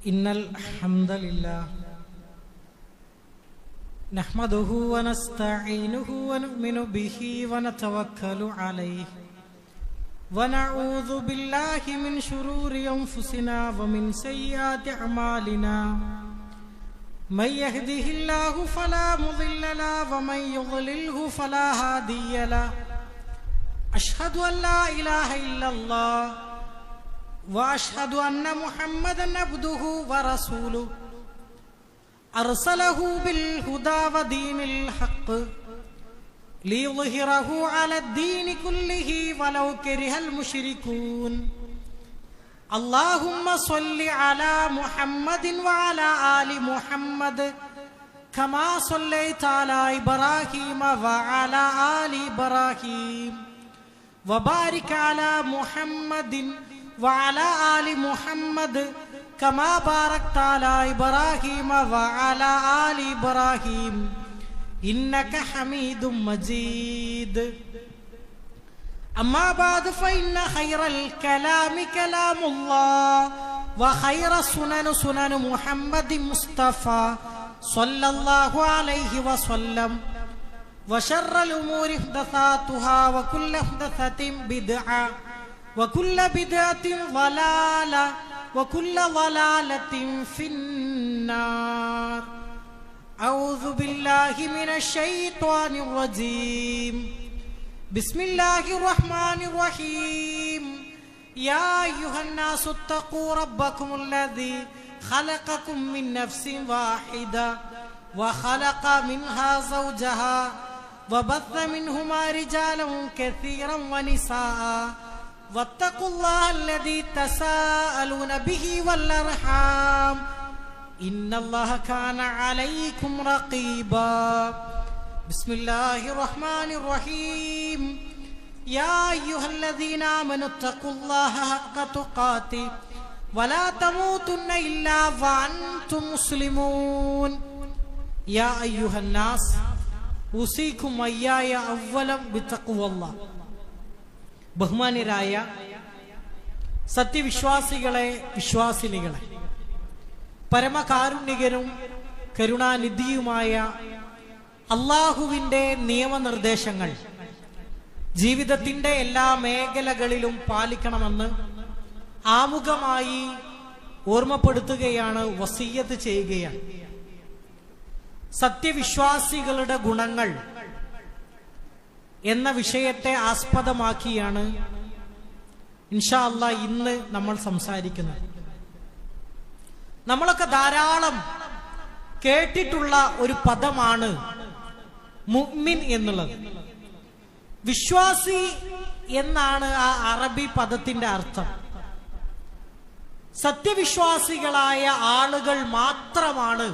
ഇന്നൽ ഹംദലില്ലാഹ് നഹ്മദുഹു വനസ്തഈനുഹു വനുഅ്മിനു ബിഹി വനതവക്കലു അലൈഹി വനഊദു ബില്ലാഹി മിൻ ശുറൂരി അൻഫുസിനാ വമിൻ സയ്യിആതി അഅമാലിനാ മൻ യഹ്ദിഹില്ലാഹു ഫലാ മുദില്ല ലഹു വമൻ യുദ്ലിൽഹു ഫലാ ഹാദിയ ലഹു അഷ്ഹദു അൻ ലാ ഇലാഹ ഇല്ലല്ലാഹ് وأشهد أن محمدًا عبده ورسوله أرسله بالهدى ودين الحق ليظهره على الدين كله ولو كره المشركون اللهم صل على محمد وعلى آل محمد كما صليت على إبراهيم وعلى آل إبراهيم وبارك على محمد وعلى آل محمد كما باركت على إبراهيم وعلى آل إبراهيم إنك حميد مجيد أما بعد فإن خير الكلام كلام الله وخير السنن سنن محمد مصطفى صلى الله عليه وسلم وشر الأمور محدثاتها وكل محدثة بدعة وكل بدعة ضلالة وكل ضلالة في النار أعوذ بالله من الشيطان الرجيم بسم الله الرحمن الرحيم يا أيها الناس اتقوا ربكم الذي خلقكم من نفس واحدة وخلق منها زوجها وبث منهما رجالا كثيرا ونساء واتقوا الله الذي تساءلون به والأرحام إن الله كان عليكم رقيبا بسم الله الرحمن الرحيم يا أيها الذين آمنوا اتقوا الله حق تقاته ولا تموتن إلا وأنتم مسلمون يا أيها الناس أوصيكم وإياي أولا بتقوى الله ബഹുമാന്യരായ സത്യവിശ്വാസികളെ, വിശ്വാസിനികളെ, പരമകാരുണികനും കരുണാനിധിയുമായ അള്ളാഹുവിൻ്റെ നിയമനിർദ്ദേശങ്ങൾ ജീവിതത്തിൻ്റെ എല്ലാ മേഖലകളിലും പാലിക്കണമെന്ന് ആമുഖമായി ഓർമ്മപ്പെടുത്തുകയാണ്, വസിയ്യത്ത് ചെയ്യുകയാണ്. സത്യവിശ്വാസികളുടെ ഗുണങ്ങൾ എന്ന വിഷയത്തെ ആസ്പദമാക്കിയാണ് ഇൻഷാ അല്ലാഹ് ഇന്ന് നമ്മൾ സംസാരിക്കുന്നത്. നമ്മളൊക്കെ ധാരാളം കേട്ടിട്ടുള്ള ഒരു പദമാണ് മുഅ്മിൻ എന്നുള്ളത്. വിശ്വാസി എന്നാണ് ആ അറബി പദത്തിന്റെ അർത്ഥം. സത്യവിശ്വാസികളായ ആളുകൾ മാത്രമാണ്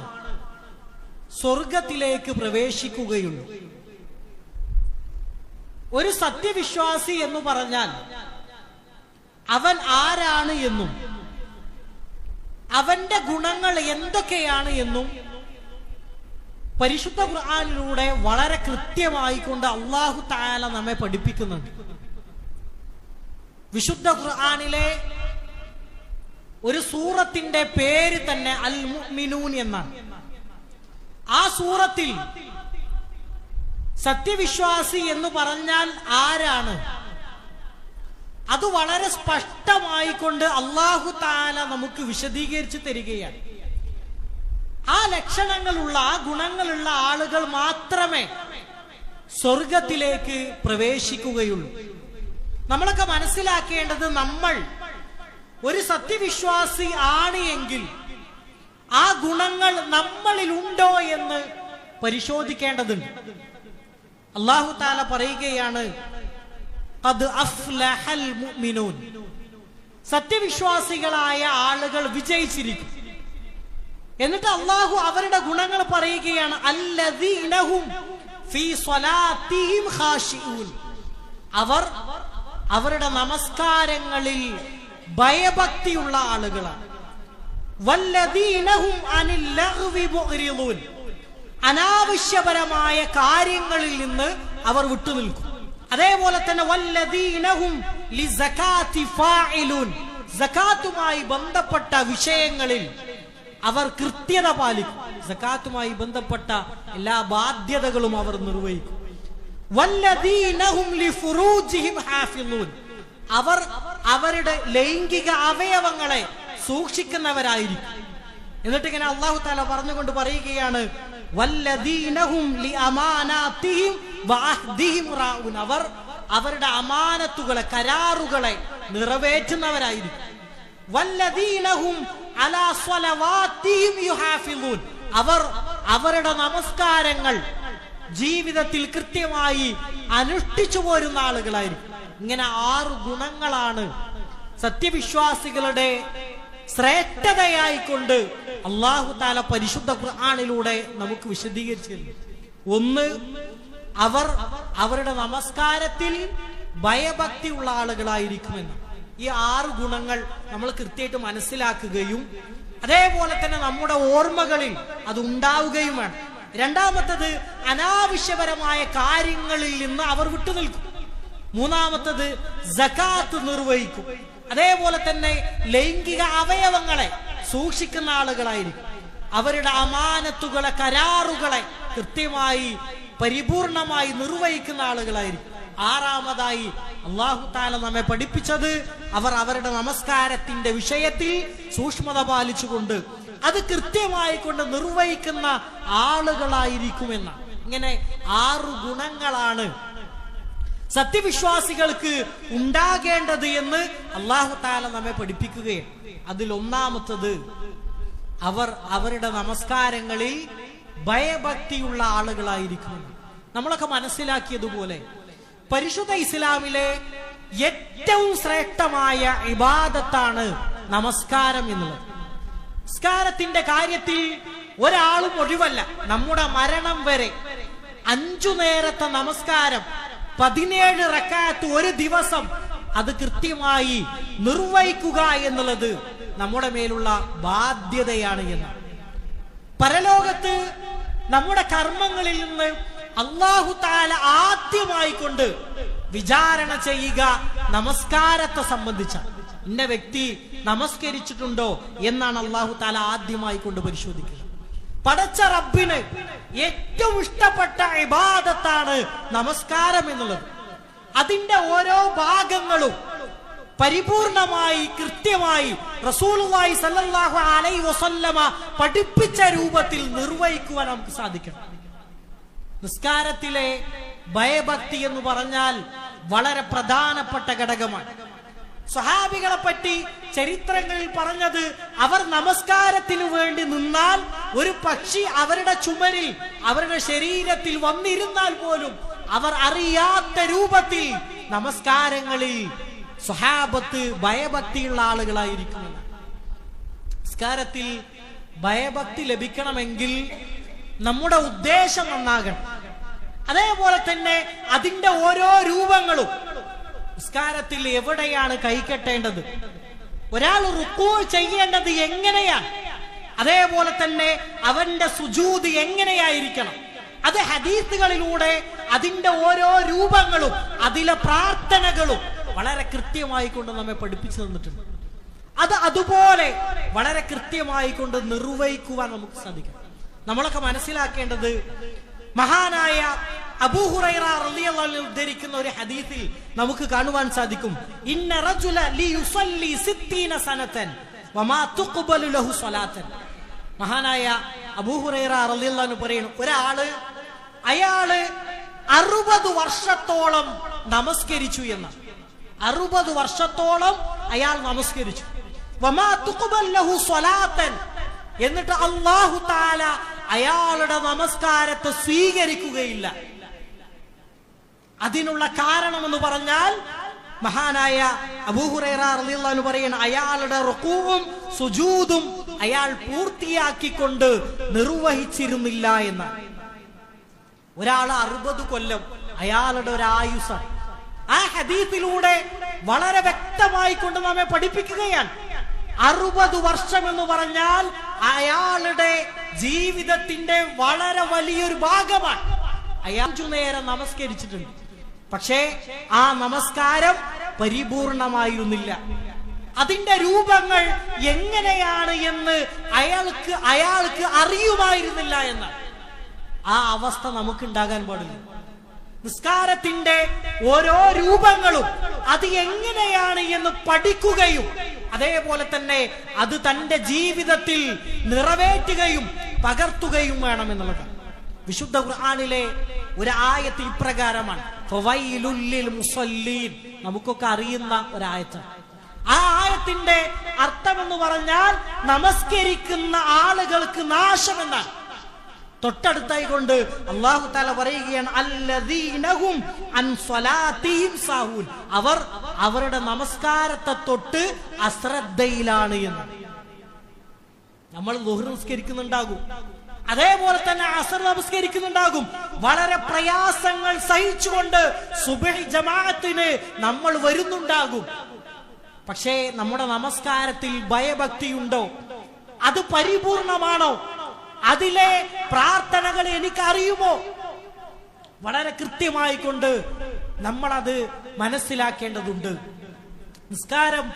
സ്വർഗത്തിലേക്ക് പ്രവേശിക്കുകയുള്ളൂ. ഒരു സത്യവിശ്വാസി എന്ന് പറഞ്ഞാൽ അവൻ ആരാണ് എന്നും അവന്റെ ഗുണങ്ങൾ എന്തൊക്കെയാണ് എന്നും പരിശുദ്ധ ഖുർആനിലൂടെ വളരെ കൃത്യമായിക്കൊണ്ട് അല്ലാഹു തആല നമ്മെ പഠിപ്പിക്കുന്നുണ്ട്. വിശുദ്ധ ഖുർആനിലെ ഒരു സൂറത്തിന്റെ പേര് തന്നെ അൽ മുഅ്മിനൂൻ എന്നാണ്. ആ സൂറത്തിൽ സത്യവിശ്വാസി എന്ന് പറഞ്ഞാൽ ആരാണ്, അത് വളരെ സ്പഷ്ടമായിക്കൊണ്ട് അല്ലാഹു തആല നമുക്ക് വിശദീകരിച്ചു തരികയാണ്. ആ ലക്ഷണങ്ങളുള്ള, ആ ഗുണങ്ങളുള്ള ആളുകൾ മാത്രമേ സ്വർഗത്തിലേക്ക് പ്രവേശിക്കുകയുള്ളൂ. നമ്മളൊക്കെ മനസ്സിലാക്കേണ്ടത്, നമ്മൾ ഒരു സത്യവിശ്വാസി ആണ് എങ്കിൽ ആ ഗുണങ്ങൾ നമ്മളിൽ ഉണ്ടോ എന്ന് പരിശോധിക്കേണ്ടതുണ്ട്. അല്ലാഹു തആല പറയുകയാണ്, ഖദ് അഫ്ലഹൽ മുഅ്മിനൂൻ, സത്യവിശ്വാസികളായ ആളുകൾ വിജയിച്ചിരിക്കും. എന്നിട്ട് അല്ലാഹു അവരുടെ ഗുണങ്ങൾ പറയുകയാണ്, അല്ലദീനഹും ഫീ സ്വലാത്തിഹിം ഖാശിഊൻ, അവർ അവരുടെ നമസ്കാരങ്ങളിൽ ഭയഭക്തിയുള്ള ആളുകളാണ്. വല്ലദീനഹും അനിൽ ലഗ്വി മുഅ്രിദൂൻ, അനാവശ്യപരമായ കാര്യങ്ങളിൽ നിന്ന് അവർ വിട്ടുനിൽക്കും. അതേപോലെ തന്നെ വല്ലദീനഹും ലിസകാത്തി ഫാഇലൂൻ, സകാത്തുമായി ബന്ധപ്പെട്ട വിഷയങ്ങളിൽ അവർ കൃത്യത പാലിക്കും. സകാത്തുമായി ബന്ധപ്പെട്ട എല്ലാ ബാധ്യതകളും അവർ നിർവഹിക്കും. വല്ലദീന ഹും ലിഫുറൂജിഹിം ഹാഫിളൂൻ, അവർ അവരുടെ ലൈംഗിക അവയവങ്ങളെ സൂക്ഷിക്കുന്നവരായിരിക്കും. എന്നിട്ട് ഇങ്ങനെ അല്ലാഹു തആല പറഞ്ഞുകൊണ്ട് പറയുകയാണ്, വല്ലദീന ഹും ലിഅമാനാതിഹിം വഅഹ്ദിഹിം റാഊൻ, അവർ അവരുടെ അമാനത്തുകളെ, കരാറുകളെ നിറവേറ്റുന്നവരായിരിക്കും. വല്ലദീന ഹും അലാ സ്വലവാതിഹിം യുഹാഫിളൂൻ, അവർ അവരുടെ നമസ്കാരങ്ങൾ ജീവിതത്തിൽ കൃത്യമായി അനുഷ്ഠിച്ചു പോരുന്ന ആളുകളായിരിക്കും. ഇങ്ങനെ 6 ഗുണങ്ങളാണ് സത്യവിശ്വാസികളുടെ ശ്രേഷ്ഠതയായിക്കൊണ്ട് അല്ലാഹു തആല പരിശുദ്ധ ഖുർആനിലൂടെ നമുക്ക് വിശദീകരിച്ചു. ഒന്ന്, അവർ അവരുടെ നമസ്കാരത്തിൽ ഭയഭക്തിയുള്ള ആളുകളായിരിക്കുമെന്ന്. ഈ 6 ഗുണങ്ങൾ നമ്മൾ കൃത്യമായിട്ട് മനസ്സിലാക്കുകയും അതേപോലെ തന്നെ നമ്മുടെ ഓർമ്മകളിൽ അത് ഉണ്ടാവുകയും വേണം. രണ്ടാമത്തത്, അനാവശ്യപരമായ കാര്യങ്ങളിൽ നിന്ന് അവർ വിട്ടുനിൽക്കും. മൂന്നാമത്തത്, സകാത്ത് നിർവഹിക്കും. അതേപോലെ തന്നെ ലൈംഗിക അവയവങ്ങളെ സൂക്ഷിക്കുന്ന ആളുകളായിരിക്കും. അവരുടെ അമാനത്തുകളെ, കരാറുകളെ കൃത്യമായി പരിപൂർണമായി നിർവഹിക്കുന്ന ആളുകളായിരിക്കും. ആറാമതായി അല്ലാഹു തആല നമ്മെ പഠിപ്പിച്ചത്, അവർ അവരുടെ നമസ്കാരത്തിന്റെ വിഷയത്തിൽ സൂക്ഷ്മത പാലിച്ചുകൊണ്ട് അത് കൃത്യമായി കൊണ്ട് നിർവഹിക്കുന്ന ആളുകളായിരിക്കുമെന്നാണ്. ഇങ്ങനെ 6 ഗുണങ്ങളാണ് സത്യവിശ്വാസികൾക്ക് ഉണ്ടാകേണ്ടത് എന്ന് അല്ലാഹു തആല നമ്മെ പഠിപ്പിക്കുകയാണ്. അതിൽ ഒന്നാമത്തത്, അവർ അവരുടെ നമസ്കാരങ്ങളിൽ ഭയഭക്തിയുള്ള ആളുകളായിരിക്കും. നമ്മളൊക്കെ മനസ്സിലാക്കിയതുപോലെ പരിശുദ്ധ ഇസ്ലാമിലെ ഏറ്റവും ശ്രേഷ്ഠമായ ഇബാദത്താണ് നമസ്കാരം എന്നുള്ളത്. നമസ്കാരത്തിന്റെ കാര്യത്തിൽ ഒരാളും ഒഴിവല്ല. നമ്മുടെ മരണം വരെ 5 നേരത്തെ നമസ്കാരം 17 റക്അത്ത് ഒരു ദിവസം അത് കൃത്യമായി നിർവഹിക്കുക എന്നുള്ളത് നമ്മുടെ മേലുള്ള ബാധ്യതയാണ് എന്ന്. പരലോകത്ത് നമ്മുടെ കർമ്മങ്ങളിൽ നിന്ന് അല്ലാഹു തആല ആദ്യമായി കൊണ്ട് വിചാരണ ചെയ്യുക നമസ്കാരത്തെ സംബന്ധിച്ച. ഇന്ന വ്യക്തി നമസ്കരിച്ചിട്ടുണ്ടോ എന്നാണ് അല്ലാഹു തആല ആദ്യമായി കൊണ്ട് പരിശോധിക്കുക. പടച്ച റബ്ബിന് ഏറ്റവും ഇഷ്ടപ്പെട്ട ഇബാദത്താണ് നമസ്കാരം എന്നുള്ളത്. അതിന്റെ ഓരോ ഭാഗങ്ങളും പരിപൂർണമായി കൃത്യമായി റസൂലുള്ളാഹി സ്വല്ലല്ലാഹു അലൈഹി വസല്ലമ പഠിപ്പിച്ച രൂപത്തിൽ നിർവഹിക്കുവാൻ നമുക്ക് സാധിക്കണം. നിസ്കാരത്തിലെ ഭയഭക്തി എന്ന് പറഞ്ഞാൽ വളരെ പ്രധാനപ്പെട്ട ഘടകമാണ്. സ്വഹാബികളെ പറ്റി ചരിത്രങ്ങളിൽ പറഞ്ഞത്, അവർ നമസ്കാരത്തിനു വേണ്ടി നിന്നാൽ ഒരു പക്ഷി അവരുടെ ചുമരിൽ, അവരുടെ ശരീരത്തിൽ വന്നിരുന്നാൽ പോലും അവർ അറിയാത്ത രൂപത്തിൽ നമസ്കാരങ്ങളിൽ സ്വഹാബത്ത് ഭയഭക്തിയുള്ള ആളുകളായിരിക്കും. നമസ്കാരത്തിൽ ഭയഭക്തി ലഭിക്കണമെങ്കിൽ നമ്മുടെ ഉദ്ദേശം നന്നാകണം. അതേപോലെ തന്നെ അതിന്റെ ഓരോ രൂപങ്ങളും, നിസ്കാരത്തിൽ എവിടെയാണ് കൈ കെട്ടേണ്ടത്, ഒരാൾ റുക്കൂ ചെയ്യേണ്ടത് എങ്ങനെയാണ്, അതേപോലെ തന്നെ അവന്റെ സുജൂദ് എങ്ങനെയായിരിക്കണം, അത് ഹദീസുകളിലൂടെ അതിന്റെ ഓരോ രൂപങ്ങളും അതിലെ പ്രാർത്ഥനകളും വളരെ കൃത്യമായി കൊണ്ട് നമ്മെ പഠിപ്പിച്ചു തന്നിട്ടുണ്ട്. അത് അതുപോലെ വളരെ കൃത്യമായി കൊണ്ട് നിർവഹിക്കുവാൻ നമുക്ക് സാധിക്കും. നമ്മളൊക്കെ മനസ്സിലാക്കേണ്ടത്, മഹാനായ അബൂ ഹുറൈറ റളിയല്ലാഹു അൻഹു ഉദ്ധരിക്കുന്ന ഒരു ഹദീസിൽ നമുക്ക് കാണുവാൻ സാധിക്കും, ഇന്ന റജുല ലിയുസല്ലി 60 സനതൻ വമാ തുഖ്ബലു ലഹു സ്വലാത്തൻ. മഹാനായ അബൂ ഹുറൈറ റളിയല്ലാഹു അൻഹു പറയുന്നു, അയാള് 60 വർഷത്തോളം നമസ്കരിച്ചു എന്നാണ്. 60 വർഷത്തോളം അയാൾ നമസ്കരിച്ചു. വമാ തുഖ്ബൽ ലഹു സ്വലാത്തൻ, എന്നിട്ട് അല്ലാഹു തആല അയാളുടെ നമസ്കാരത്തെ സ്വീകരിക്കുകയില്ല. അതിനുള്ള കാരണമെന്ന് പറഞ്ഞാൽ മഹാനായ അബൂ ഹുറൈറ റളിയല്ലാഹു അൻഹു പറയുന്നു, അയാളുടെ റുകൂഉം സുജൂദും അയാൾ പൂർത്തിയാക്കിക്കൊണ്ട് നിർവഹിച്ചിരുന്നില്ല എന്നാണ്. ഒരാൾ 60 കൊല്ലം അയാളുടെ ഒരു ആയുസ്സാണ്. ആ ഹദീസിലൂടെ വളരെ വ്യക്തമായി കൊണ്ട് നമ്മെ പഠിപ്പിക്കുകയാണ്, 60 വർഷം എന്ന് പറഞ്ഞാൽ അയാളുടെ ജീവിതത്തിന്റെ വളരെ വലിയൊരു ഭാഗമാണ്. അയാൾ 5 നേരം നമസ്കരിച്ചിട്ടുണ്ട്, പക്ഷേ ആ നമസ്കാരം പരിപൂർണമായിരുന്നില്ല. അതിന്റെ രൂപങ്ങൾ എങ്ങനെയാണ് എന്ന് അയാൾക്ക് അറിയുമായിരുന്നില്ല എന്ന്. ആ അവസ്ഥ നമുക്ക് ഉണ്ടാകാൻ പാടില്ല. നിസ്കാരത്തിന്റെ ഓരോ രൂപങ്ങളും അത് എങ്ങനെയാണ് എന്ന് പഠിക്കുകയും അതേപോലെ തന്നെ അത് തന്റെ ജീവിതത്തിൽ നിറവേറ്റുകയും പകർത്തുകയും വേണം എന്നുള്ളതാണ്. വിശുദ്ധ ഖുർആനിലെ ഒരു ആയത്ത് ഇപ്രകാരമാണ്, ഫവൈലുൽ ലിൽ മുസല്ലീൻ. നമുക്കൊക്കെ അറിയുന്ന ഒരായത്താണ്. ആ ആയത്തിന്റെ അർത്ഥം എന്ന് പറഞ്ഞാൽ നമസ്കരിക്കുന്ന ആളുകൾക്ക് നാശം എന്നാണ്. തൊട്ടടുത്തായി കൊണ്ട് അല്ലാഹു തആല പറയുകയാണ്, അല്ലദീനഹും അൻ സ്വലാത്തിഹിം സാഹൂൻ. അവർ അവരുടെ നമസ്കാരത്തെ തൊട്ട് അശ്രദ്ധയിലാണ് എന്ന്. നമ്മൾ ളുഹ്ർ നമസ്കരിക്കുന്നുണ്ടാകും, അതേപോലെ തന്നെ അസർ നമസ്കരിക്കുന്നുണ്ടാകും. വളരെ പ്രയാസങ്ങൾ സഹിച്ചുകൊണ്ട് സുബ്ഹി ജമാഅത്തിന് നമ്മൾ വരുന്നുണ്ടാകും. പക്ഷേ നമ്മുടെ നമസ്കാരത്തിൽ ഭയഭക്തിയുണ്ടോ? അത് പരിപൂർണമാണോ? അതിലെ പ്രാർത്ഥനകൾ എനിക്കറിയുമോ? വളരെ കൃത്യമായി കൊണ്ട് നമ്മളത് മനസ്സിലാക്കേണ്ടതുണ്ട്. നിസ്കാരം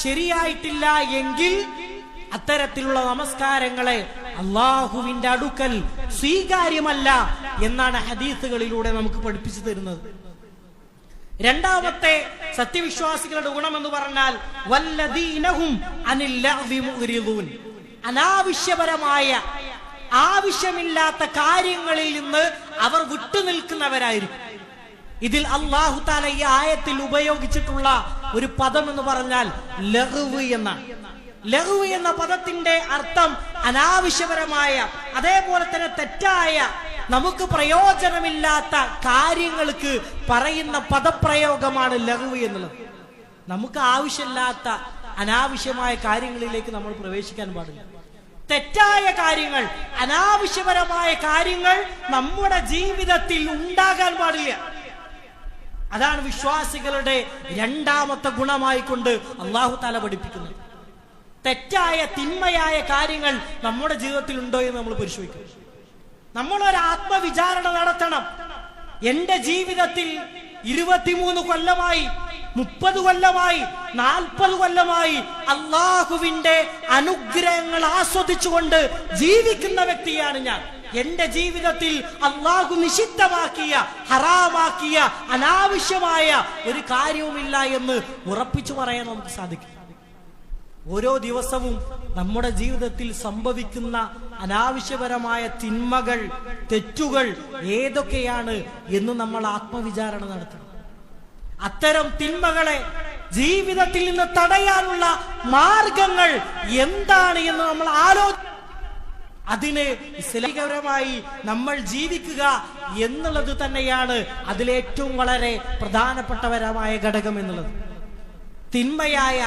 ശരിയായിട്ടില്ല എങ്കിൽ അത്തരത്തിലുള്ള നമസ്കാരങ്ങളെ അള്ളാഹുവിന്റെ അടുക്കൽ സ്വീകാര്യമല്ല എന്നാണ് ഹദീസുകളിലൂടെ നമുക്ക് പഠിപ്പിച്ചു തരുന്നത്. രണ്ടാമത്തെ സത്യവിശ്വാസികളുടെ ഗുണമെന്ന് പറഞ്ഞാൽ വല്ലദീനഹും അനിൽ ലഗ്വി മുഅ്രിദൂൻ. അനാവശ്യപരമായ ആവശ്യമില്ലാത്ത കാര്യങ്ങളിൽ നിന്ന് അവർ വിട്ടുനിൽക്കുന്നവരായിരിക്കും. ഇതിൽ അല്ലാഹു തആല ഈ ആയത്തിൽ ഉപയോഗിച്ചിട്ടുള്ള ഒരു പദം എന്ന് പറഞ്ഞാൽ ലഗ്വ് എന്നാണ്. ലഗ്വ് എന്ന പദത്തിന്റെ അർത്ഥം അനാവശ്യപരമായ, അതേപോലെ തന്നെ തെറ്റായ, നമുക്ക് പ്രയോജനമില്ലാത്ത കാര്യങ്ങൾക്ക് പറയുന്ന പദപ്രയോഗമാണ് ലഗ്വ് എന്നുള്ളത്. നമുക്ക് ആവശ്യമില്ലാത്ത അനാവശ്യമായ കാര്യങ്ങളിലേക്ക് നമ്മൾ പ്രവേശിക്കാൻ പാടില്ല. തെറ്റായ കാര്യങ്ങൾ, അനാവശ്യപരമായ കാര്യങ്ങൾ നമ്മുടെ ജീവിതത്തിൽ ഉണ്ടാകാൻ പാടില്ല. അതാണ് വിശ്വാസികളുടെ രണ്ടാമത്തെ ഗുണമായി കൊണ്ട് അല്ലാഹു തആല പഠിപ്പിക്കുന്നത്. തെറ്റായ തിന്മയായ കാര്യങ്ങൾ നമ്മുടെ ജീവിതത്തിൽ ഉണ്ടോ എന്ന് നമ്മൾ പരിശോധിക്കണം. നമ്മളൊരു ആത്മവിചാരണ നടത്തണം. എന്റെ ജീവിതത്തിൽ 23 കൊല്ലമായി, 30 കൊല്ലമായി, 40 കൊല്ലമായി അള്ളാഹുവിന്റെ അനുഗ്രഹങ്ങൾ ആസ്വദിച്ചുകൊണ്ട് ജീവിക്കുന്ന വ്യക്തിയാണ് ഞാൻ. എന്റെ ജീവിതത്തിൽ അള്ളാഹു നിഷിദ്ധമാക്കിയ, ഹറാമാക്കിയ, അനാവശ്യമായ ഒരു കാര്യവുമില്ല എന്ന് ഉറപ്പിച്ചു പറയാൻ നമുക്ക് സാധിക്കും. ഓരോ ദിവസവും നമ്മുടെ ജീവിതത്തിൽ സംഭവിക്കുന്ന അനാവശ്യപരമായ തിന്മകൾ, തെറ്റുകൾ ഏതൊക്കെയാണ് എന്ന് നമ്മൾ ആത്മവിചാരണ നടത്തണം. അത്തരം തിന്മകളെ ജീവിതത്തിൽ നിന്ന് തടയാനുള്ള മാർഗങ്ങൾ എന്താണ് എന്ന് നമ്മൾ ആലോചിക്കണം. അതിന് ഇസ്ലാമികപരമായി നമ്മൾ ജീവിക്കുക എന്നുള്ളത് തന്നെയാണ് അതിലേറ്റവും വളരെ പ്രധാനപ്പെട്ടപരമായ ഘടകം എന്നുള്ളത്. തിന്മയായ,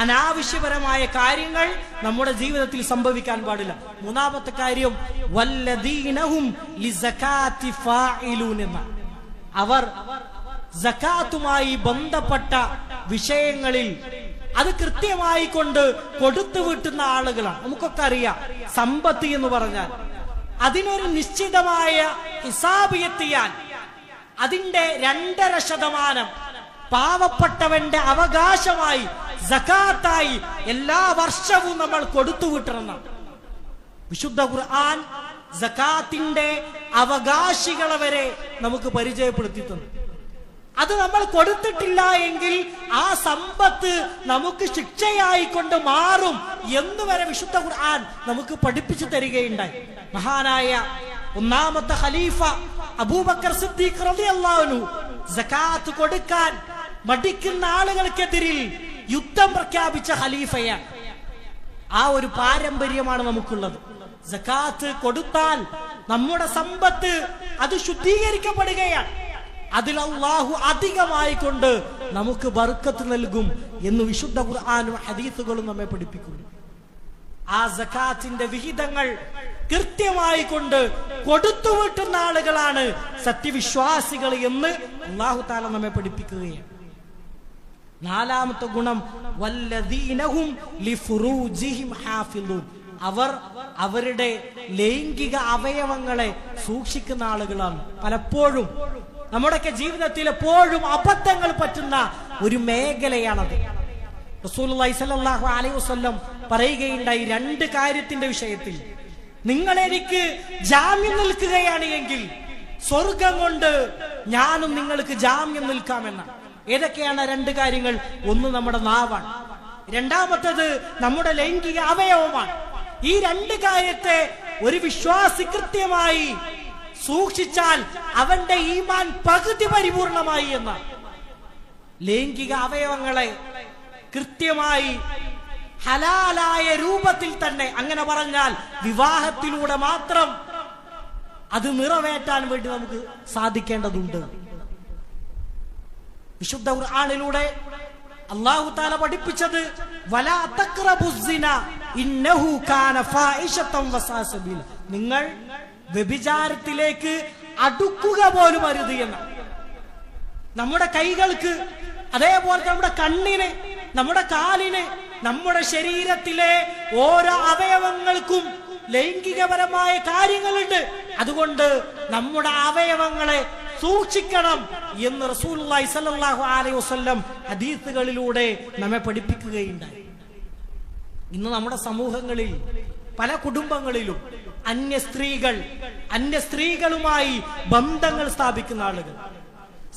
അനാവശ്യപരമായ കാര്യങ്ങൾ നമ്മുടെ ജീവിതത്തിൽ സംഭവിക്കാൻ പാടില്ല. മൂന്നാമത്തെ കാര്യം വല്ലദീനഹും ലിസകാത്തി ഫാഇലൂൻ എന്ന. അവർ സകാത്തുമായി ബന്ധപ്പെട്ട വിഷയങ്ങളിൽ അത് കൃത്യമായി കൊണ്ട് കൊടുത്തു വിട്ടുന്ന ആളുകളാണ്. നമുക്കൊക്കെ അറിയാം, സമ്പത്ത് എന്ന് പറഞ്ഞാൽ അതിനൊരു നിശ്ചിതമായ ഹിസാബ് എത്തിയാൽ അതിന്റെ 2.5% പാവപ്പെട്ടവന്റെ അവകാശമായി, സകാത്തായി എല്ലാ വർഷവും നമ്മൾ കൊടുത്തു വിട്ടണം. വിശുദ്ധ ഖുർആൻ സകാത്തിന്റെ അവകാശികളെ വരെ നമുക്ക് പരിചയപ്പെടുത്തി തന്നു. അത് നമ്മൾ കൊടുത്തിട്ടില്ല എങ്കിൽ ആ സമ്പത്ത് നമുക്ക് ശിക്ഷയായിക്കൊണ്ട് മാറും എന്നുവരെ വിശുദ്ധ ഖുർആൻ നമുക്ക് പഠിപ്പിച്ചു തരികയുണ്ടായി. മഹാനായ ഒന്നാമത്തെ ഖലീഫ അബൂബക്കർ സിദ്ദീഖ് റളിയല്ലാഹു അൻഹു സകാത്ത് കൊടുക്കാൻ മടിക്കുന്ന ആളുകൾക്കെതിരിൽ യുദ്ധം പ്രഖ്യാപിച്ച ഖലീഫയാണ്. ആ ഒരു പാരമ്പര്യമാണ് നമുക്കുള്ളത്. സകാത്ത് കൊടുത്താൽ നമ്മുടെ സമ്പത്ത് അത് ശുദ്ധീകരിക്കപ്പെടുകയാണ്. അതിൽ അല്ലാഹു അധികമായി കൊണ്ട് നമുക്ക് ബർക്കത്ത് നൽകും എന്ന് വിശുദ്ധ ഖുർആനും ഹദീസുകളും നമ്മെ പഠിപ്പിക്കുന്നു. ആ സകാത്തിന്റെ വിഹിതങ്ങൾ കൃത്യമായി കൊണ്ട് കൊടുത്തു വിട്ടുന്ന ആളുകളാണ് സത്യവിശ്വാസികൾ എന്ന് അല്ലാഹു തആല നമ്മെ പഠിപ്പിക്കുകയാണ്. നാലാമത്തെ ഗുണം വല്ലദീനഹും ലിഫുറൂജിഹിം ഹാഫിളൂൻ. അവർ അവരുടെ ലൈംഗിക അവയവങ്ങളെ സൂക്ഷിക്കുന്ന ആളുകളാണ്. പലപ്പോഴും നമ്മുടെയൊക്കെ ജീവിതത്തിൽ എപ്പോഴും അബദ്ധങ്ങൾ പറ്റുന്ന ഒരു മേഖലയാണത്. റസൂലുള്ളാഹി സ്വല്ലല്ലാഹു അലൈഹി വസല്ലം പറയുകയുണ്ടായി, രണ്ട് കാര്യത്തിന്റെ വിഷയത്തിൽ നിങ്ങൾ എനിക്ക് ജാമ്യം നിൽക്കുകയാണ് എങ്കിൽ സ്വർഗം കൊണ്ട് ഞാനും നിങ്ങൾക്ക് ജാമ്യം നിൽക്കാമെന്നാണ്. ഏതൊക്കെയാണ് രണ്ട് കാര്യങ്ങൾ? ഒന്ന് നമ്മുടെ നാവാണ്, രണ്ടാമത്തേത് നമ്മുടെ ലൈംഗിക അവയവമാണ്. ഈ രണ്ട് കാര്യത്തെ ഒരു വിശ്വാസി കൃത്യമായി സൂക്ഷിച്ചാൽ അവന്റെ ഈമാൻ പകുതി പരിപൂർണമായി എന്നാണ്. ലൈംഗിക അവയവങ്ങളെ കൃത്യമായി ഹലാലായ രൂപത്തിൽ തന്നെ, അങ്ങനെ പറഞ്ഞാൽ വിവാഹത്തിലൂടെ മാത്രം അത് നിറവേറ്റാൻ വേണ്ടി നമുക്ക് സാധിക്കേണ്ടതുണ്ട്. വിശുദ്ധ ഖുർആനിലൂടെ അല്ലാഹു തആല പഠിപ്പിച്ചത് വലാ തഖ്റബുസ്സിന ഇന്നഹു കാന ഫായിശതൻ വസാ സബീല, നിങ്ങൾ വ്യഭിചാരത്തിലേക്ക് അടുക്കുക പോലും അരുത് എന്ന്. നമ്മുടെ കൈകൾക്ക്, അതേപോലെ നമ്മുടെ കണ്ണിന്, നമ്മുടെ കാലിന്, നമ്മുടെ ശരീരത്തിലെ ഓരോ അവയവങ്ങൾക്കും ലൈംഗികപരമായ കാര്യങ്ങളുണ്ട്. അതുകൊണ്ട് നമ്മുടെ അവയവങ്ങളെ സൂക്ഷിക്കണം എന്ന് റസൂലുള്ളാഹി സ്വല്ലല്ലാഹു അലൈഹി വസല്ലം ഹദീസുകളിലൂടെ നമ്മെ പഠിപ്പിക്കുകയുണ്ടായി. ഇന്ന് നമ്മുടെ സമൂഹങ്ങളിൽ പല കുടുംബങ്ങളിലും അന്യ സ്ത്രീകളുമായി ബന്ധങ്ങൾ സ്ഥാപിക്കുന്ന ആളുകൾ,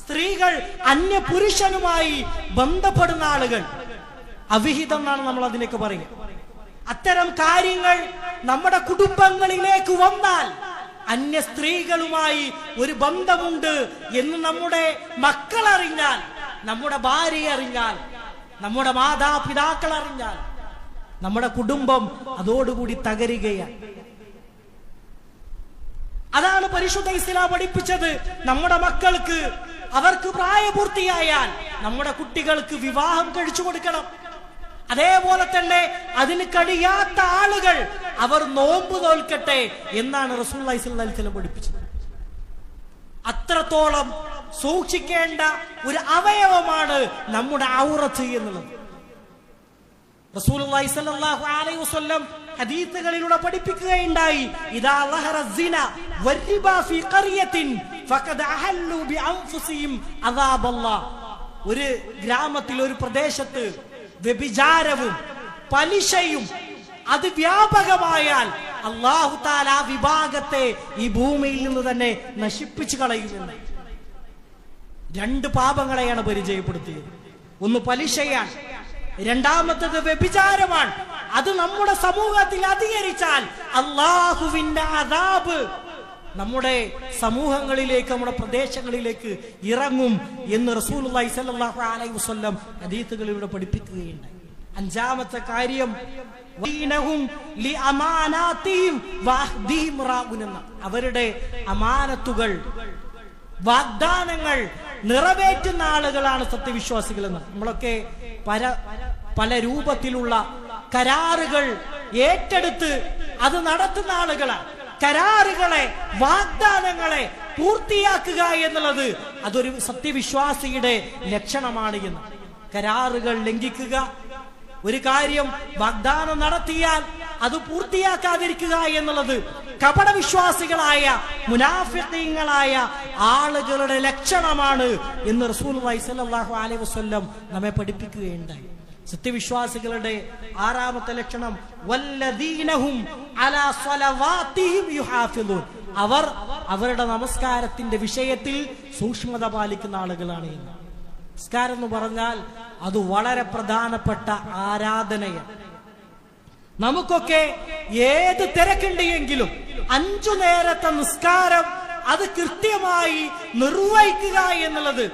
സ്ത്രീകൾ അന്യ പുരുഷനുമായി ബന്ധപ്പെടുന്ന ആളുകൾ, അവിഹിതം എന്നാണ് നമ്മൾ അതിനൊക്കെ പറയുക. അത്തരം കാര്യങ്ങൾ നമ്മുടെ കുടുംബങ്ങളിലേക്ക് വന്നാൽ, അന്യ സ്ത്രീകളുമായി ഒരു ബന്ധമുണ്ട് എന്ന് നമ്മുടെ മക്കൾ അറിഞ്ഞാൽ, നമ്മുടെ ഭാര്യ അറിഞ്ഞാൽ, നമ്മുടെ മാതാപിതാക്കൾ അറിഞ്ഞാൽ, നമ്മുടെ കുടുംബം അതോടുകൂടി തകരുകയാണ്. അതാണ് പരിശുദ്ധ ഇസ്ലാം പഠിപ്പിച്ചത്. നമ്മുടെ മക്കൾക്ക്, അവർക്ക് പ്രായപൂർത്തിയായാൽ നമ്മുടെ കുട്ടികൾക്ക് വിവാഹം കഴിച്ചു കൊടുക്കണം. അതേപോലെ തന്നെ അതിന് കഴിയാത്ത ആളുകൾ അവർ നോമ്പ് നോൽക്കട്ടെ എന്നാണ് റസൂലുള്ളാഹി സ്വല്ലല്ലാഹു അലൈഹി വസല്ലം പഠിപ്പിച്ചത്. അത്രത്തോളം സൂക്ഷിക്കേണ്ട ഒരു അവയവമാണ് നമ്മുടെ ഔറത്ത് എന്നുള്ളത്. റസൂലുള്ളാഹി സ്വല്ലല്ലാഹു അലൈഹി വസല്ലം ഹദീസുകളിലൂടെ പഠിപ്പിക്കുകയുണ്ടായി, ഇദാ ലഹറ സിന വരിബാ ഫീ ഖറിയത്തിൻ ഫഖദ് അഹല്ലു ബിഅൻഫുസിഹിം അദാബല്ലാഹ്. ഒരു ഗ്രാമത്തിൽ, ഒരു പ്രദേശത്ത് വ്യഭിചാരവും പലിശയും അത് വ്യാപകമായാൽ അല്ലാഹു തആല ആ വിഭാഗത്തെ ഈ ഭൂമിയിൽ നിന്ന് തന്നെ നശിപ്പിച്ചു കളയുമെന്ന്. രണ്ട് പാപങ്ങളെയാണ് പരിചയപ്പെടുത്തിയത്. ഒന്ന് പലിശയാണ്, രണ്ടാമത്തേത് വ്യഭിചാരമാണ്. അത് നമ്മുടെ സമൂഹത്തിൽ അധികരിച്ചാൽ അല്ലാഹുവിന്റെ അദാബ് നമ്മുടെ സമൂഹങ്ങളിലേക്ക്, നമ്മുടെ പ്രദേശങ്ങളിലേക്ക് ഇറങ്ങും എന്ന് റസൂലുള്ളാഹി സ്വല്ലല്ലാഹു അലൈഹി വസല്ലം ഹദീസുകളിലൂടെ പഠിപ്പിക്കുകയുണ്ടായി. അഞ്ചാമത്തെ കാര്യം അവരുടെ അമാനത്തുകൾ, വാഗ്ദാനങ്ങൾ നിറവേറ്റുന്ന ആളുകളാണ് സത്യവിശ്വാസികൾ എന്ന്. നമ്മളൊക്കെ പല രൂപത്തിലുള്ള കരാറുകൾ ഏറ്റെടുത്ത് അത് നടത്തുന്ന ആളുകളാണ്. കരാറുകളെ, വാഗ്ദാനങ്ങളെ പൂർത്തിയാക്കുക എന്നുള്ളത് അതൊരു സത്യവിശ്വാസിയുടെ ലക്ഷണമാണ് എന്ന്. കരാറുകൾ ലംഘിക്കുക, ഒരു കാര്യം വാഗ്ദാനം നടത്തിയാൽ അത് പൂർത്തിയാക്കാതിരിക്കുക എന്നുള്ളത് കപടവിശ്വാസികളായ മുനാഫിഖീങ്ങളായ ആളുകളുടെ ലക്ഷണമാണ് എന്ന് റസൂലുള്ളാഹി സ്വല്ലല്ലാഹു അലൈഹി വസല്ലം നമ്മെ പഠിപ്പിക്കുകയുണ്ടായി. സത്യവിശ്വാസികളുടെ ആറാമത്തെ ലക്ഷണം വല്ലദീനഹും അലാ സ്വലവാതിഹിം യുഹാഫിളൂൻ, അവർ അവരുടെ നമസ്കാരത്തിന്റെ വിഷയത്തിൽ സൂക്ഷ്മത പാലിക്കുന്ന ആളുകളാണ് എന്ന്. നമസ്കാരം എന്ന് പറഞ്ഞാൽ അത് വളരെ പ്രധാനപ്പെട്ട ആരാധനയാണ്. നമുക്കൊക്കെ ഏത് തിരക്കുണ്ട് എങ്കിലും 5 നേരത്തെ നിസ്കാരം അത് കൃത്യമായി നിർവഹിക്കുക എന്നുള്ളത്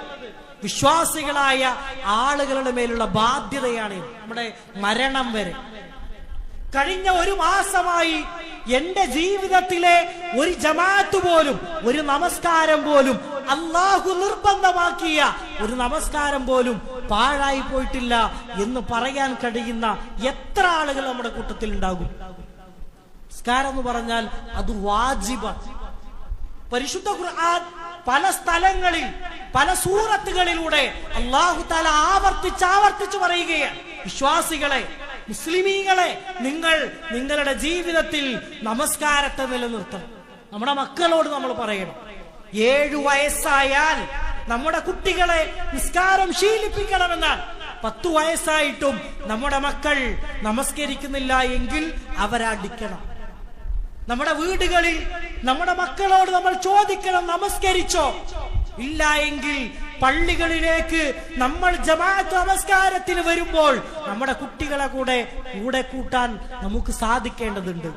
വിശ്വാസികളായ ആളുകളുടെ മേലുള്ള ബാധ്യതയാണ്. നമ്മുടെ മരണം വരെ. കഴിഞ്ഞ 1 മാസമായി എന്റെ ജീവിതത്തിലെ ഒരു ജമാഅത്ത് പോലും, ഒരു നമസ്കാരം പോലും, അല്ലാഹു നിർബന്ധമാക്കിയ ഒരു നമസ്കാരം പോലും പാഴായി പോയിട്ടില്ല എന്ന് പറയാൻ കഴിയുന്ന എത്ര ആളുകൾ നമ്മുടെ കൂട്ടത്തിൽ ഉണ്ടാകും? നമസ്കാരം എന്ന് പറഞ്ഞാൽ അത് വാജിബാണ്. പരിശുദ്ധ ഖുർആൻ പല സ്ഥലങ്ങളിൽ, പല സൂറത്തുകളിലൂടെ അല്ലാഹു തആല ആവർത്തിച്ച് പറയുകയാണ്, വിശ്വാസികളെ, മുസ്ലിമീങ്ങളെ, നിങ്ങൾ നിങ്ങളുടെ ജീവിതത്തിൽ നമസ്കാരത്തെ നിലനിർത്തണം. നമ്മുടെ മക്കളോട് നമ്മൾ പറയണം, 7 വയസ്സായാൽ നമ്മുടെ കുട്ടികളെ നിസ്കാരം ശീലിപ്പിക്കണമെന്നാണ്. 10 വയസ്സായിട്ടും നമ്മുടെ മക്കൾ നമസ്കരിക്കുന്നില്ല എങ്കിൽ അവരടിക്കണം. നമ്മുടെ വീടുകളിൽ നമ്മുടെ മക്കളോട് നമ്മൾ ചോദിക്കണം, നമസ്കരിച്ചോ? ഇല്ല എങ്കിൽ പള്ളികളിലേക്ക് നമ്മൾ ജമാഅത്ത് നമസ്കാരത്തിന് വരുമ്പോൾ നമ്മുടെ കുട്ടികളെ കൂടെ കൂട്ടാൻ നമുക്ക് സാധിക്കേണ്ടതുണ്ട്.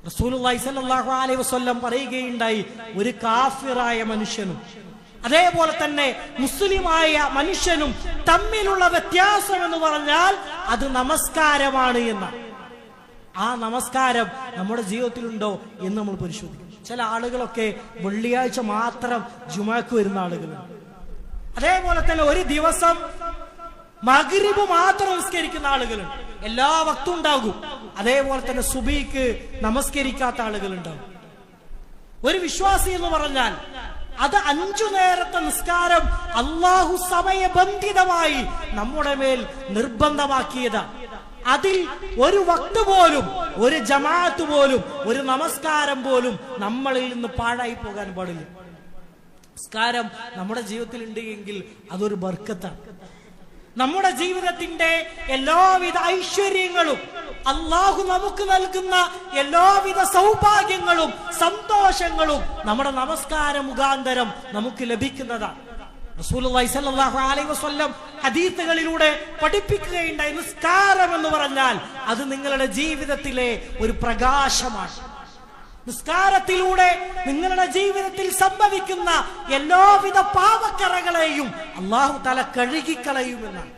റസൂലുള്ളാഹി സ്വല്ലല്ലാഹു അലൈഹി വസല്ലം പറയുകയുണ്ടായി, ഒരു കാഫിറായ മനുഷ്യനും അതേപോലെ തന്നെ മുസ്ലിമായ മനുഷ്യനും തമ്മിലുള്ള വ്യത്യാസം എന്ന് പറഞ്ഞാൽ അത് നമസ്കാരമാണ് എന്ന്. ആ നമസ്കാരം നമ്മുടെ ജീവിതത്തിലുണ്ടോ എന്ന് നമ്മൾ പരിശോധിക്കും. ചില ആളുകളൊക്കെ വെള്ളിയാഴ്ച മാത്രം ജുമുഅക്ക് വരുന്ന ആളുകളുണ്ട്. അതേപോലെ തന്നെ ഒരു ദിവസം മഗ്രിബ് മാത്രം നമസ്കരിക്കുന്ന ആളുകളുണ്ട്. എല്ലാ വക്തും ഉണ്ടാകും. അതേപോലെ തന്നെ സുബഹിക്ക് നമസ്കരിക്കാത്ത ആളുകളുണ്ടാകും. ഒരു വിശ്വാസി എന്ന് പറഞ്ഞാൽ അത് 5 നേരത്തെ നിസ്കാരം അല്ലാഹു സമയബന്ധിതമായി നമ്മുടെ മേൽ നിർബന്ധമാക്കിയതാണ്. അതിൽ ഒരു വക്ത് പോലും, ഒരു ജമാഅത്ത് പോലും, ഒരു നമസ്കാരം പോലും നമ്മളിൽ നിന്ന് പാഴായി പോകാൻ പാടില്ല. നിസ്കാരം നമ്മുടെ ജീവിതത്തിൽ ഉണ്ട് എങ്കിൽ അതൊരു ബർക്കത്താണ്. നമ്മുടെ ജീവിതത്തിന്റെ എല്ലാവിധ ഐശ്വര്യങ്ങളും അല്ലാഹു നമുക്ക് നൽകുന്ന എല്ലാവിധ സൗഭാഗ്യങ്ങളും സന്തോഷങ്ങളും നമ്മുടെ നമസ്കാരം മുഖാന്തരം നമുക്ക് ലഭിക്കുന്നതാണ്. റസൂലുള്ളാഹി സ്വല്ലല്ലാഹു അലൈഹി വസല്ലം ഹദീസുകളിലൂടെ പഠിപ്പിക്കുകയുണ്ടായി, നിസ്കാരം എന്ന് പറഞ്ഞാൽ അത് നിങ്ങളുടെ ജീവിതത്തിലെ ഒരു പ്രകാശമാണ്. നിസ്കാരത്തിലൂടെ നിങ്ങളുടെ ജീവിതത്തിൽ സംഭവിക്കുന്ന എല്ലാവിധ പാപക്കറകളെയും അല്ലാഹു തആല കഴുകിക്കളയുമെന്നാണ്.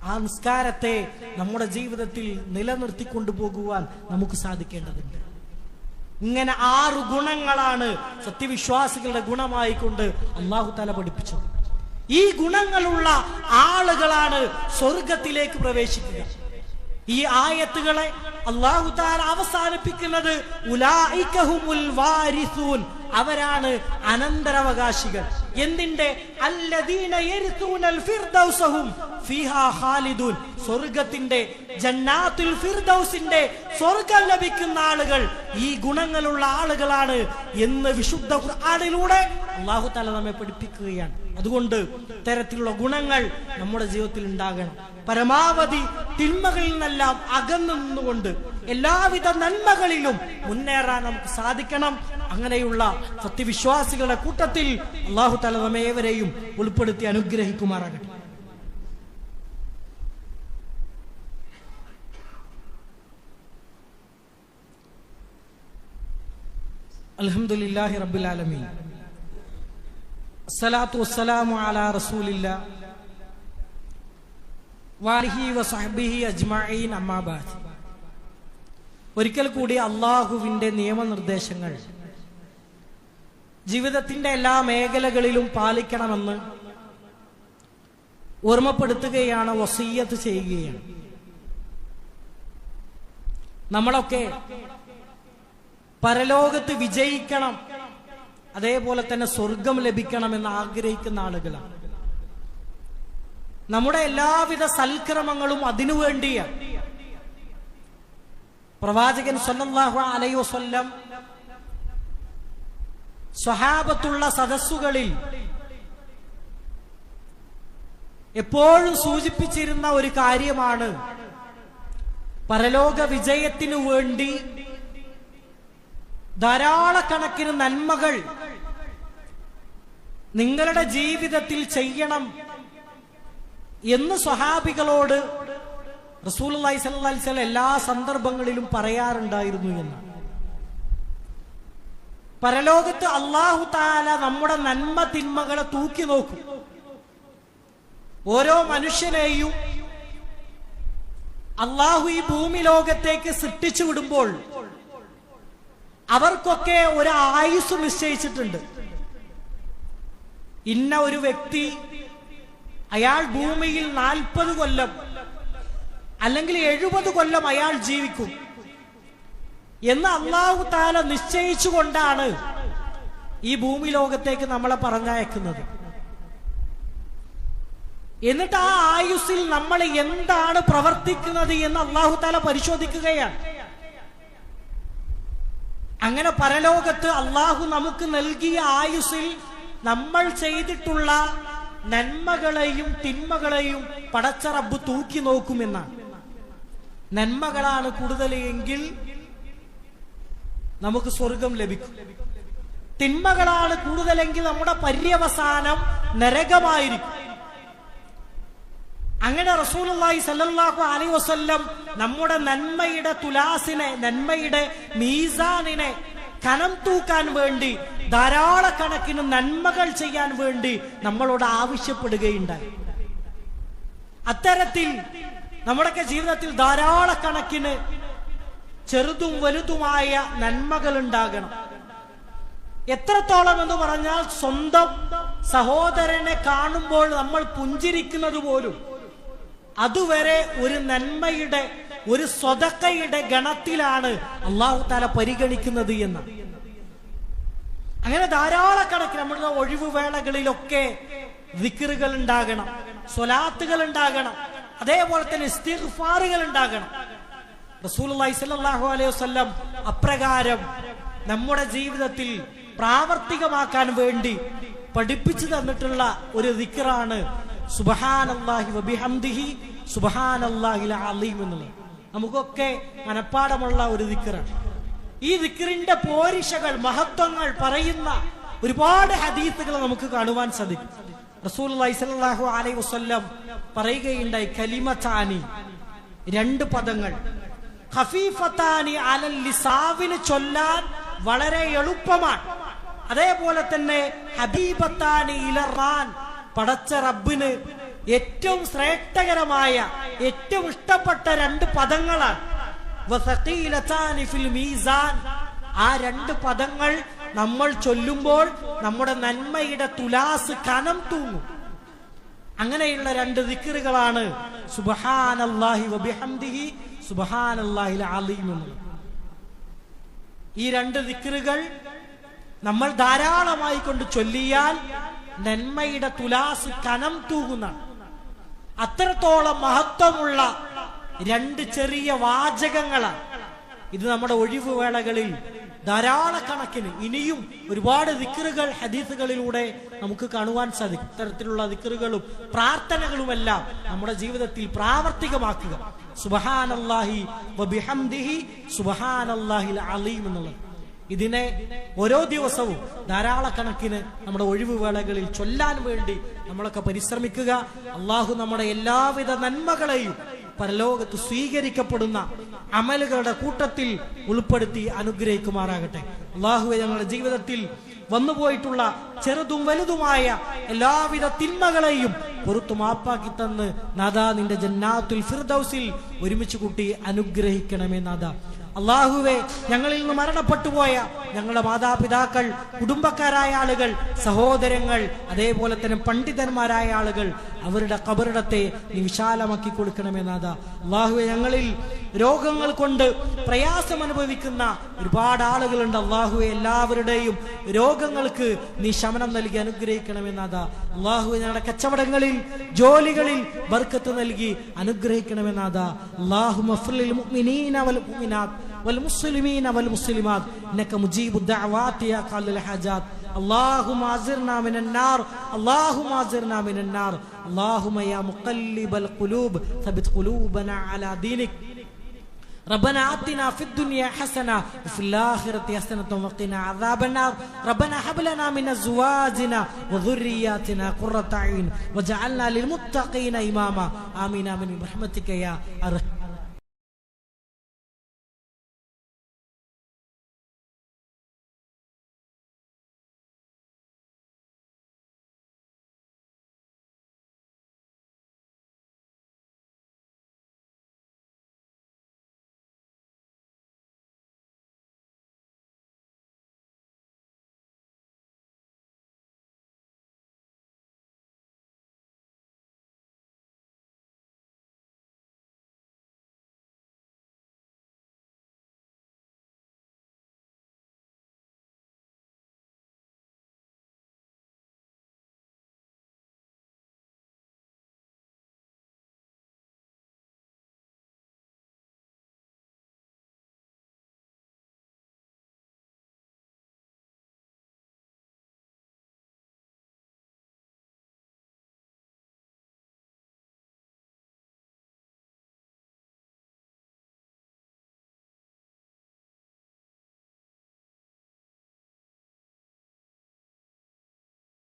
ആ നിസ്കാരത്തെ നമ്മുടെ ജീവിതത്തിൽ നിലനിർത്തിക്കൊണ്ടുപോകുവാൻ നമുക്ക് സാധിക്കേണ്ടതുണ്ട്. ഇങ്ങനെ 6 ഗുണങ്ങളാണ് സത്യവിശ്വാസികളുടെ ഗുണമായിക്കൊണ്ട് അല്ലാഹു തആല പഠിപ്പിച്ചത്. ഈ ഗുണങ്ങളുള്ള ആളുകളാണ് സ്വർഗത്തിലേക്ക് പ്രവേശിക്കുക. ഈ ആയത്തുകളെ അല്ലാഹു തആല അവസാനിപ്പിക്കുന്നത് ഉലൈക ഹുമുൽ വാരിസൂൻ, അവരാണ് അനന്തരാവകാശികൾ. എന്തിന്റെ? അല്ലദീന യരിസൂനൽ ഫിർദൗസഹും ഫീഹാ ഖാലിദൂൻ, സ്വർഗ്ഗത്തിന്റെ ജന്നാത്തുൽ ഫിർദൗസിന്റെ സ്വർഗ്ഗം ലഭിക്കുന്ന ആളുകൾ ഈ ഗുണങ്ങളുള്ള ആളുകളാണ് എന്ന് വിശുദ്ധ ഖുർആനിലൂടെ അല്ലാഹു തആല നമ്മെ പഠിപ്പിക്കുകയാണ്. അതുകൊണ്ട് ഇത്തരത്തിലുള്ള ഗുണങ്ങൾ നമ്മുടെ ജീവിതത്തിൽ ഉണ്ടാകണം. പരമാവധി തിന്മകളിൽ നിന്നെല്ലാം അകന്നു നിന്നുകൊണ്ട് എല്ലാവിധ നന്മകളിലും മുന്നേറാൻ നമുക്ക് സാധിക്കണം. അങ്ങനെയുള്ള സത്യവിശ്വാസികളുടെ കൂട്ടത്തിൽ അല്ലാഹു തആല നമ്മെ ഏവരെയും ഉൾപ്പെടുത്തി അനുഗ്രഹിക്കുമാറാകട്ടെ. അൽഹംദുലില്ലാഹി റബ്ബിൽ ആലമീൻ, അസ്സലാത്തു വസ്സലാമു അലാ റസൂലില്ലാ വഅലിഹി വസഹ്ബിഹി അജ്മഈൻ, അമ്മാ ബഅദ്. ഒരിക്കൽ കൂടി അല്ലാഹുവിന്റെ നിയമനിർദ്ദേശങ്ങൾ ജീവിതത്തിന്റെ എല്ലാ മേഖലകളിലും പാലിക്കണമെന്ന് ഓർമ്മപ്പെടുത്തുകയാണ്, വസിയ്യത്ത് ചെയ്യുകയാണ്. നമ്മളൊക്കെ പരലോകത്ത് വിജയിക്കണം, അതേപോലെ തന്നെ സ്വർഗം ലഭിക്കണമെന്ന് ആഗ്രഹിക്കുന്ന ആളുകളാണ്. നമ്മുടെ എല്ലാവിധ സൽക്രമങ്ങളും അതിനുവേണ്ടിയാണ്. പ്രവാചകൻ സല്ലല്ലാഹു അലൈഹി വസല്ലം സ്വഹാബത്തുള്ള സദസ്സുകളിൽ എപ്പോഴും സൂചിപ്പിച്ചിരുന്ന ഒരു കാര്യമാണ്, പരലോക വിജയത്തിനു വേണ്ടി ധാരാളക്കണക്കിന് നന്മകൾ നിങ്ങളുടെ ജീവിതത്തിൽ ചെയ്യണം എന്ന് സ്വഹാബികളോട് റസൂലുള്ളാഹി സ്വല്ലല്ലാഹു അലൈഹി വസല്ലം എല്ലാ സന്ദർഭങ്ങളിലും പറയാറുണ്ടായിരുന്നു എന്ന്. പരലോകത്ത് അല്ലാഹു തആല നമ്മുടെ നന്മ തിന്മകളെ തൂക്കി നോക്കും. ഓരോ മനുഷ്യനെയും അല്ലാഹു ഈ ഭൂമി ലോകത്തേക്ക് സൃഷ്ടിച്ചു വിടുമ്പോൾ അവർക്കൊക്കെ ഒരു ആയുസ് നിശ്ചയിച്ചിട്ടുണ്ട്. ഇന്ന ഒരു വ്യക്തി അയാൾ ഭൂമിയിൽ 40 കൊല്ലം അല്ലെങ്കിൽ 70 കൊല്ലം അയാൾ ജീവിക്കും എന്ന് അല്ലാഹു തആല നിശ്ചയിച്ചുകൊണ്ടാണ് ഈ ഭൂമി ലോകത്തേക്ക് നമ്മളെ പറഞ്ഞയക്കുന്നത്. എന്നിട്ട് ആ ആയുസ്സിൽ നമ്മൾ എന്താണ് പ്രവർത്തിക്കുന്നത് എന്ന് അല്ലാഹു തആല പരിശോധിക്കുകയാണ്. അങ്ങനെ പരലോകത്ത് അല്ലാഹു നമുക്ക് നൽകിയ ആയുസ്സിൽ നമ്മൾ ചെയ്തിട്ടുള്ള നന്മകളെയും തിന്മകളെയും പടച്ച റബ്ബ് തൂക്കി നോക്കുമെന്നാണ്. നന്മകളാണ് കൂടുതൽ എങ്കിൽ നമുക്ക് സ്വർഗം ലഭിക്കും. തിന്മകളാണ് കൂടുതലെങ്കിൽ നമ്മുടെ പര്യവസാനം നരകമായിരിക്കും. അങ്ങനെ റസൂലുള്ളാഹി സ്വല്ലല്ലാഹു അലൈഹി വസല്ലം നമ്മുടെ നന്മയുടെ തുലാസിനെ, നന്മയുടെ മീസാനിനെ കനം തൂക്കാൻ വേണ്ടി, ധാരാളക്കണക്കിന് നന്മകൾ ചെയ്യാൻ വേണ്ടി നമ്മളോട് ആവശ്യപ്പെടുകയുണ്ടായി. അത്തരത്തിൽ നമ്മുടെയൊക്കെ ജീവിതത്തിൽ ധാരാളക്കണക്കിന് ചെറുതും വലുതുമായ നന്മകൾ ഉണ്ടാകണം. എത്രത്തോളം എന്ന് പറഞ്ഞാൽ സ്വന്തം സഹോദരനെ കാണുമ്പോൾ നമ്മൾ പുഞ്ചിരിക്കുന്നത് പോലും അതുവരെ ഒരു നന്മയുടെ, ഒരു സ്വതക്കയുടെ ഗണത്തിലാണ് അല്ലാഹു തആല പരിഗണിക്കുന്നത് എന്ന്. അങ്ങനെ ധാരാളക്കണക്കിന് നമ്മുടെ ഒഴിവുവേളകളിലൊക്കെ ദിക്റുകൾ ഉണ്ടാകണം, സ്വലാത്തുകൾ ഉണ്ടാകണം, അതേപോലെ തന്നെ ഇസ്തിഗ്ഫാറുകൾ ഉണ്ടാകണം. റസൂലുള്ളാഹി സ്വല്ലല്ലാഹു അലൈഹി വസല്ലം അപ്രകാരം നമ്മുടെ ജീവിതത്തിൽ പ്രാവർത്തികമാക്കാൻ വേണ്ടി പഠിപ്പിച്ചു തന്നിട്ടുള്ള ഒരു ദിക്റാണ് സുബ്ഹാനല്ലാഹി വബിഹംദിഹി സുബ്ഹാനല്ലാഹിൽ അലീം എന്നുള്ളത്. നമുക്കൊക്കെ മനപ്പാടമുള്ള ഒരു ദിക്റാണ്. ഈ ദിക്റിന്റെ പോരിശകൾ, മഹത്വങ്ങൾ പറയുന്ന ഒരുപാട് ഹദീസുകൾ നമുക്ക് കാണുവാൻ സാധിക്കും. റസൂലുള്ളാഹി സ്വല്ലല്ലാഹു അലൈഹി വസല്ലം പറയുകയുണ്ടായി, കലിമതാനി, രണ്ട് പദങ്ങൾ, ഖഫീഫതാനി അലൽ ലിസാവിന് ചൊല്ലാൻ വളരെ എളുപ്പമാണ്, അതേപോലെ തന്നെ ഹബീബത്താനി ഇലറാൻ, പടച്ച റബ്ബിന് ഏറ്റവും ശ്രേഷ്ഠകരമായ, ഏറ്റവും ഇഷ്ടപ്പെട്ട രണ്ട് പദങ്ങളാണ്. വസഖീലതാനി ഫിൽ മീസാൻ, ആ രണ്ട് പദങ്ങൾ നമ്മൾ ചൊല്ലുമ്പോൾ നമ്മുടെ നന്മയുടെ തുലാസ് കനം തൂങ്ങും. അങ്ങനെയുള്ള രണ്ട് ദിക്റുകളാണ് സുബ്ഹാനല്ലാഹി വബിഹംദിഹി സുബ്ഹാനല്ലാഹിൽ അലീം എന്നുള്ളത്. ഈ രണ്ട് ദിക്റുകൾ നമ്മൾ ധാരാളമായി കൊണ്ട് ചൊല്ലിയാൽ നന്മയുടെ തുലാസ് കനം തൂകുന്നതാണ്. അത്രത്തോളം മഹത്വമുള്ള രണ്ട് ചെറിയ വാചകങ്ങളാണ് ഇത്. നമ്മുടെ ഒഴിവുവേളകളിൽ ധാരാളക്കണക്കിന് ഇനിയും ഒരുപാട് ദിക്റുകൾ ഹദീസുകളിലൂടെ നമുക്ക് കാണുവാൻ സാധിക്കും. ഇത്തരത്തിലുള്ള ദിക്റുകളും പ്രാർത്ഥനകളുമെല്ലാം നമ്മുടെ ജീവിതത്തിൽ പ്രാവർത്തികമാക്കുക. സുബ്ഹാനല്ലാഹി വബിഹംദിഹി സുബ്ഹാനല്ലാഹിൽ അലീം എന്നുള്ളത്. ഇതിനെ ഓരോ ദിവസവും ധാരാളക്കണക്കിന് നമ്മുടെ ഒഴിവുവേളകളിൽ ചൊല്ലാൻ വേണ്ടി നമ്മളൊക്കെ പരിശ്രമിക്കുക. അള്ളാഹു നമ്മുടെ എല്ലാവിധ നന്മകളെയും പരലോകത്ത് സ്വീകരിക്കപ്പെടുന്ന അമലുകളുടെ കൂട്ടത്തിൽ ഉൾപ്പെടുത്തി അനുഗ്രഹിക്കുമാറാകട്ടെ. അള്ളാഹുവേ, ഞങ്ങളുടെ ജീവിതത്തിൽ വന്നുപോയിട്ടുള്ള ചെറുതും വലുതുമായ എല്ലാവിധ തിന്മകളെയും പുറത്തു മാപ്പാക്കി തന്ന് നാദാ നിന്റെ ജന്നാത്തുൽ ഫിർദൗസിൽ ഒരുമിച്ച് കൂട്ടി അനുഗ്രഹിക്കണമേ നാദാ. അള്ളാഹുവേ, ഞങ്ങളിൽ നിന്ന് മരണപ്പെട്ടു പോയ ഞങ്ങളുടെ മാതാപിതാക്കൾ, കുടുംബക്കാരായ ആളുകൾ, സഹോദരങ്ങൾ, അതേപോലെ തന്നെ പണ്ഡിതന്മാരായ ആളുകൾ, അവരുടെ ഖബറിടത്തെ നീ വിശാലമാക്കി കൊടുക്കണമേ നാഥ. അള്ളാഹുവേ, ഞങ്ങളിൽ രോഗങ്ങൾ കൊണ്ട് പ്രയാസം അനുഭവിക്കുന്ന ഒരുപാട് ആളുകളുണ്ട്. അള്ളാഹുവേ, എല്ലാവരുടെയും രോഗങ്ങൾക്ക് നീ ശമനം നൽകി അനുഗ്രഹിക്കണമേ നാഥ. അള്ളാഹുവേ, ഞങ്ങളുടെ കച്ചവടങ്ങളിൽ, ജോലികളിൽ ബർക്കത്ത് നൽകി അനുഗ്രഹിക്കണമേ നാഥ. അല്ലാഹുമ്മ ഗ്ഫിർലിൽ മുഅ്മിനീന വൽ മുഅ്മിനാത്ത് والمسلمين والمسلمات إنك مجيب الدعوات يا قاضي الحاجات. اللهم أجرنا من النار، اللهم أجرنا من النار. اللهم يا مقلب القلوب ثبت قلوبنا على دينك. ربنا آتنا في الدنيا حسنة وفي الآخرة حسنة وقنا عذاب النار. ربنا هب لنا من أزواجنا وذرياتنا قرة أعين واجعلنا للمتقين إماما. آمين آمين برحمتك يا أرحم